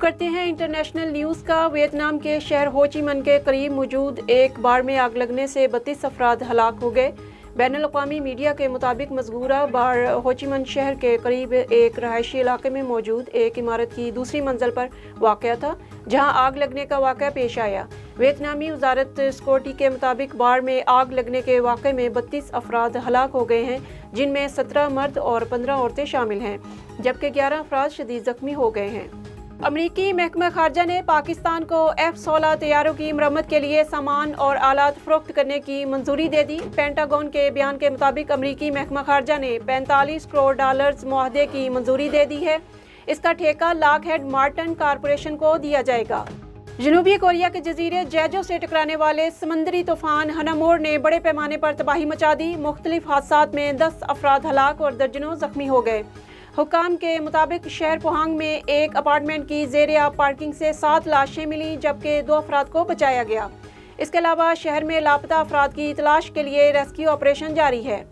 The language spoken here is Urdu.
کرتے ہیں انٹرنیشنل نیوز کا۔ ویتنام کے شہر ہو چی من کے قریب موجود ایک بار میں آگ لگنے سے 32 افراد ہلاک ہو گئے۔ بین الاقوامی میڈیا کے مطابق مذکورہ بار ہو چی من شہر کے قریب ایک رہائشی علاقے میں موجود ایک عمارت کی دوسری منزل پر واقع تھا، جہاں آگ لگنے کا واقعہ پیش آیا۔ ویتنامی وزارت سیکورٹی کے مطابق بار میں آگ لگنے کے واقعے میں 32 افراد ہلاک ہو گئے ہیں، جن میں 17 مرد اور 15 عورتیں شامل ہیں، جبکہ 11 افراد شدید زخمی ہو گئے ہیں۔ امریکی محکمہ خارجہ نے پاکستان کو F-16 طیاروں کی مرمت کے لیے سامان اور آلات فروخت کرنے کی منظوری دے دی۔ پینٹاگون کے بیان کے مطابق امریکی محکمہ خارجہ نے $45 کروڑ معاہدے کی منظوری دے دی ہے۔ اس کا ٹھیکہ لاک ہیڈ مارٹن کارپوریشن کو دیا جائے گا۔ جنوبی کوریا کے جزیرے جیجو سے ٹکرانے والے سمندری طوفان ہنامور نے بڑے پیمانے پر تباہی مچا دی۔ مختلف حادثات میں 10 افراد ہلاک اور درجنوں زخمی ہو گئے۔ حکام کے مطابق شہر پوہانگ میں ایک اپارٹمنٹ کی زیر آب پارکنگ سے 7 لاشیں ملیں، جبکہ 2 افراد کو بچایا گیا۔ اس کے علاوہ شہر میں لاپتہ افراد کی تلاش کے لیے ریسکیو آپریشن جاری ہے۔